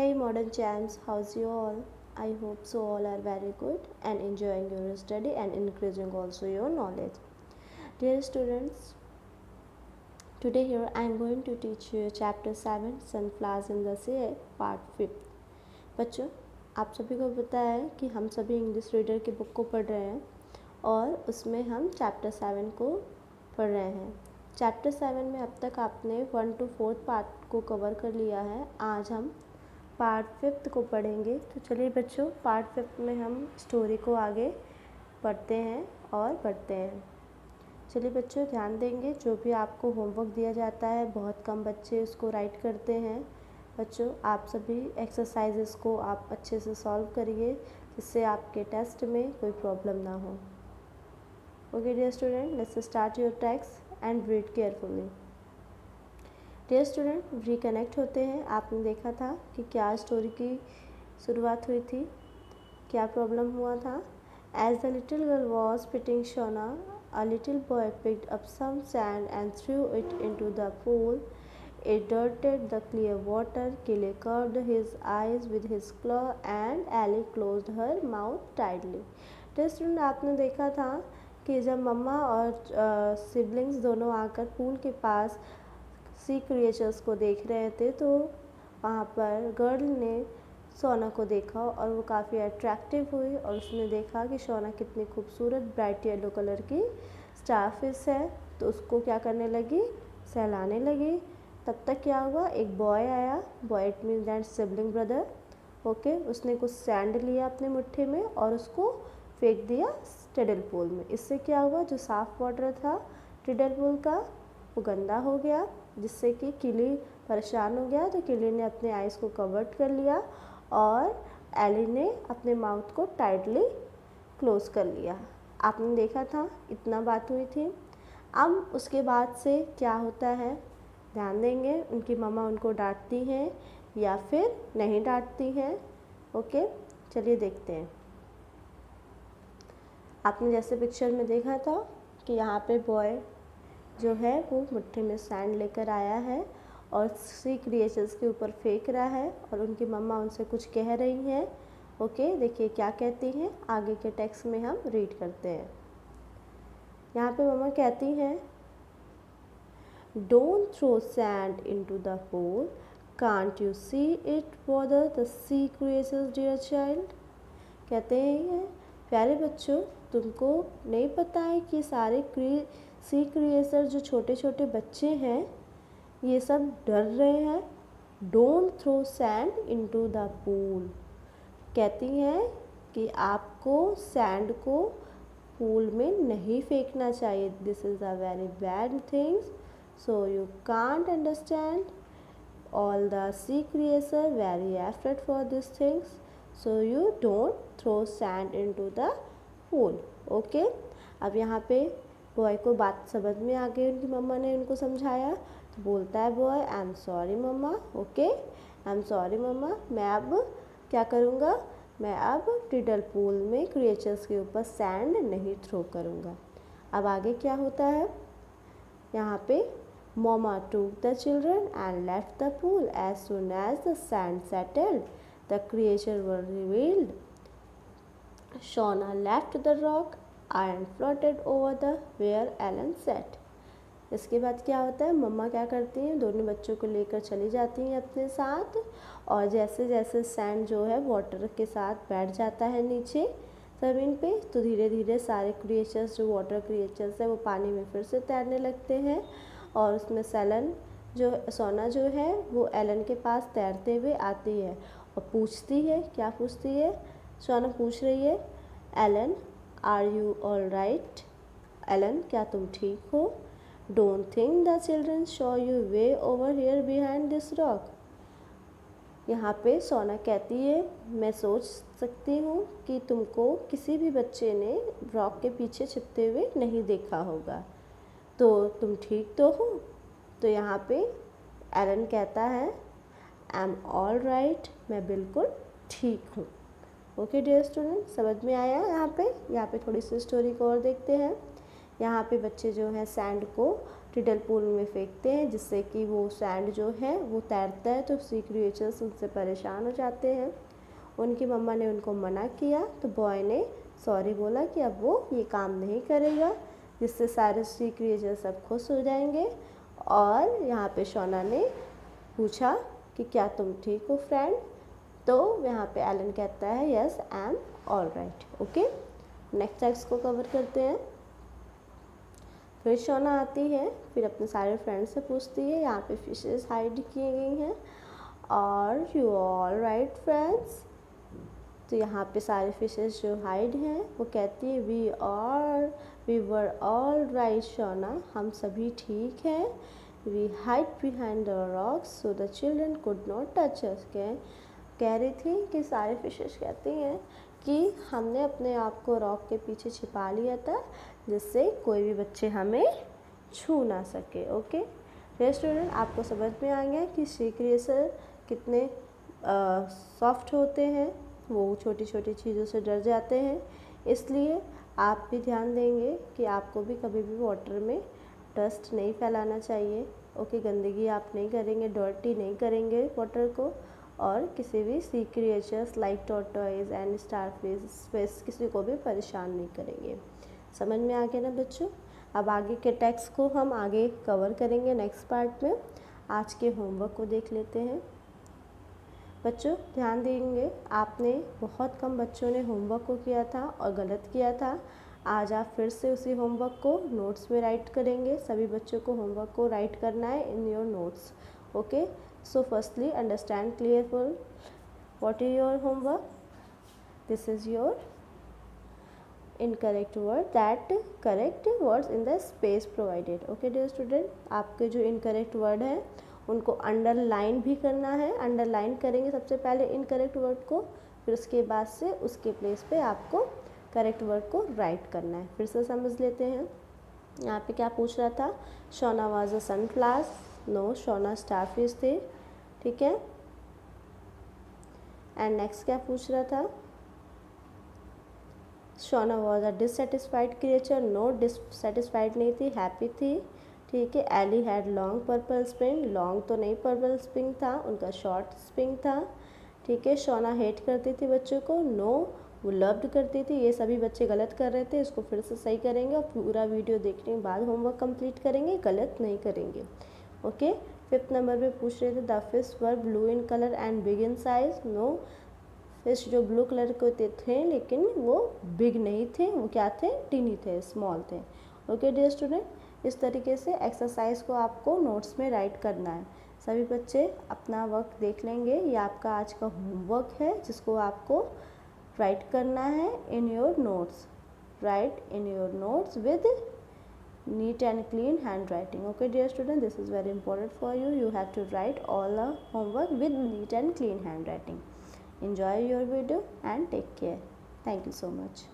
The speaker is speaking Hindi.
Hey modern champs, how's you all? I hope so all are very good and enjoying your study and increasing also your knowledge. Dear students, today here I am going to teach you chapter 7 Sunflowers in the Sea part 5th. बच्चों, आप सभी को पता है कि हम सभी इंग्लिश रीडर की बुक को पढ़ रहे हैं और उसमें हम चैप्टर 7 को पढ़ रहे हैं। चैप्टर 7 में अब तक आपने 1 to 4 पार्ट को कवर कर लिया है। आज हम पार्ट 5th को पढ़ेंगे। तो चलिए बच्चों, पार्ट 5th में हम स्टोरी को आगे पढ़ते हैं और पढ़ते हैं। चलिए बच्चों, ध्यान देंगे, जो भी आपको होमवर्क दिया जाता है बहुत कम बच्चे उसको राइट करते हैं। बच्चों, आप सभी एक्सरसाइजेस को आप अच्छे से सॉल्व करिए जिससे आपके टेस्ट में कोई प्रॉब्लम ना हो। Okay dear student, let's start your text and read carefully. Dear student, reconnect होते हैं। आपने देखा था कि क्या स्टोरी की शुरुआत हुई थी, क्या प्रॉब्लम हुआ था। As the little girl was pitting Shona, a little boy picked up some sand and threw it into the pool. It dirted the clear water. Killy curved his eyes with his claw and Ellie closed her mouth tightly. Dear student, आपने देखा था कि जब मम्मा और सिबलिंग्स दोनों आकर पूल के पास सी क्रिएचर्स को देख रहे थे तो वहाँ पर गर्ल ने सोना को देखा और वो काफ़ी अट्रैक्टिव हुई और उसने देखा कि सोना कितनी खूबसूरत ब्राइट येलो कलर की स्टारफिश है, तो उसको क्या करने लगी, सहलाने लगी। तब तक क्या हुआ, एक बॉय आया, boy it means that sibling brother. Okay, उसने कुछ सैंड लिया अपने मुट्ठी में और उसको फेंक दिया टिडल पूल में। इससे क्या हुआ, जो साफ़ वाटर था टिडल पूल का वो गंदा हो गया, जिससे कि किली परेशान हो गया। तो किली ने अपने आइज़ को कवर्ड कर लिया और एली ने अपने माउथ को टाइटली क्लोज कर लिया। आपने देखा था, इतना बात हुई थी। अब उसके बाद से क्या होता है, ध्यान देंगे, उनकी मम्मा उनको डांटती हैं या फिर नहीं डांटती हैं। ओके, चलिए देखते हैं। आपने जैसे पिक्चर में देखा था कि यहाँ पे बॉय जो है वो मुट्ठी में सैंड लेकर आया है और सी क्रिएचर्स के ऊपर फेंक रहा है और उनकी मम्मा उनसे कुछ कह रही हैं। ओके, देखिए क्या कहती हैं, आगे के टेक्स्ट में हम रीड करते हैं। यहाँ पे मम्मा कहती हैं, don't throw sand into the pool, can't you see it bother the sea creatures dear child. कहते हैं, प्यारे बच्चों, तुमको नहीं पता है कि सारे सी क्रिएचर जो छोटे छोटे बच्चे हैं ये सब डर रहे हैं। Don't throw sand into the pool. कहती हैं कि आपको सैंड को पूल में नहीं फेंकना चाहिए। This is a very bad things, so you can't understand all the sea creature very afraid for this things, so you don't throw sand into the pool. Okay, अब यहाँ पे बॉय को बात समझ में आ गई, उनकी मम्मा ने उनको समझाया। तो बोलता है boy, I am sorry mamma. Okay, I am sorry mamma, मैं अब क्या करूँगा, मैं अब टिडल पूल में क्रिएचर्स के ऊपर सैंड नहीं थ्रो करूँगा। अब आगे क्या होता है, यहाँ पे मम्मा took the children and left the pool. As soon as the sand settled, the creatures were revealed. Shauna left the rock and floated over the where Ellen sat. इसके बाद क्या होता है, मम्मा क्या करती हैं, दोनों बच्चों को लेकर चली जाती हैं अपने साथ और जैसे जैसे सैंड जो है वाटर के साथ बैठ जाता है नीचे ज़मीन पे, तो धीरे धीरे सारे क्रिएचर्स जो वाटर क्रिएचर्स हैं वो पानी में फिर से तैरने लगते हैं। और उसमें सोना जो है वो एलन के पास तैरते हुए आती है और पूछती है, क्या पूछती है, सोना पूछ रही है, Alan are you all right. Alan, क्या तुम ठीक हो। Don't think the children show you way over here behind this rock. यहाँ पे सोना कहती है, मैं सोच सकती हूँ कि तुमको किसी भी बच्चे ने रॉक के पीछे छिपते हुए नहीं देखा होगा, तो तुम ठीक तो हो। तो यहाँ पे एलन कहता है, आई एम ऑल राइट, मैं बिल्कुल ठीक हूँ। ओके डियर स्टूडेंट, समझ में आया। यहाँ पे थोड़ी सी स्टोरी को और देखते हैं। यहाँ पे बच्चे जो हैं सैंड को टिडल पूल में फेंकते हैं जिससे कि वो सैंड जो है वो तैरता है, तो सी क्रिएचर्स उनसे परेशान हो जाते हैं। उनकी मम्मा ने उनको मना किया तो बॉय ने सॉरी बोला कि अब वो ये काम नहीं करेगा, जिससे सारे सी क्रिएचर्स सब खुश हो जाएंगे। और यहाँ पे शोना ने पूछा कि क्या तुम ठीक हो फ्रेंड, तो यहाँ पे एलन कहता है yes I am all right. Okay, next text को कवर करते हैं। फिर शोना आती है, फिर अपने सारे फ्रेंड्स से पूछती है यहाँ पे फिशेस हाइड की गई हैं और यू ऑल राइट फ्रेंड्स। तो यहाँ पे सारे फिशेस जो हाइड हैं वो कहती है वी वर ऑल राइट शोना, हम सभी ठीक हैं। We hide behind the rocks so the children could not touch us. कह रही थी कि सारे फिशेस कहती हैं कि हमने अपने आप को रॉक के पीछे छिपा लिया था जिससे कोई भी बच्चे हमें छू ना सके। ओके स्टूडेंट, आपको समझ में आ गया कि सी क्रिएचर कितने सॉफ्ट होते हैं, वो छोटी छोटी चीज़ों से डर जाते हैं। इसलिए आप भी ध्यान देंगे कि आपको भी कभी भी वाटर में डस्ट नहीं फैलाना चाहिए। ओके, गंदगी आप नहीं करेंगे, डर्टी नहीं करेंगे वाटर को, और किसी भी sea creatures like tortoise and starfish किसी को भी परेशान नहीं करेंगे। समझ में आ गया ना बच्चों? अब आगे के टेक्स्ट को हम आगे कवर करेंगे नेक्स्ट पार्ट में। आज के होमवर्क को देख लेते हैं। बच्चों ध्यान देंगे, आपने बहुत कम बच्चों ने होमवर्क को किया था और गलत किया था। आज आप फिर से उसी होमवर्क को नोट्स में राइट करेंगे। सभी बच्चों को होमवर्क को राइट करना है in your notes. Okay, so firstly understand clearly what is your homework. This is your incorrect word that correct words in the space provided. Okay dear student, आपके जो incorrect word है उनको अंडरलाइन भी करना है। अंडरलाइन करेंगे सबसे पहले इनकरेक्ट वर्ड को, फिर उसके बाद से उसके प्लेस पे आपको करेक्ट वर्ड को राइट करना है। फिर से समझ लेते हैं। यहाँ पे क्या पूछ रहा था, Shona was a sunflower, no Shona starfish थे। ठीक है, एंड नेक्स्ट क्या पूछ रहा था, Shona was a dissatisfied creature, no dissatisfied नहीं थी, हैप्पी थी। ठीक है, Ellie had long purple spring, long तो नहीं पर्पल स्प्रिंग था, उनका शॉर्ट स्प्रिंग था। ठीक है, शोना हेट करती थी बच्चों को, नो वो लव्ड करती थी। ये सभी बच्चे गलत कर रहे थे, इसको फिर से सही करेंगे और पूरा वीडियो देखने के बाद होमवर्क कंप्लीट करेंगे, गलत नहीं करेंगे। ओके, फिफ्थ नंबर पे पूछ रहे थे the fish were blue in colour and big in size, no fish जो ब्लू कलर के थे लेकिन वो बिग नहीं थे, वो क्या थे, टिनी थे, स्मॉल थे। ओके डियर स्टूडेंट, इस तरीके से एक्सरसाइज को आपको नोट्स में राइट करना है। सभी बच्चे अपना वर्क देख लेंगे, ये आपका आज का होमवर्क है जिसको आपको राइट करना है in your notes. Right in your notes with neat and clean handwriting. Okay dear student, this is very important for you. You have to write all the homework with neat and clean handwriting. Enjoy your video and take care. Thank you so much.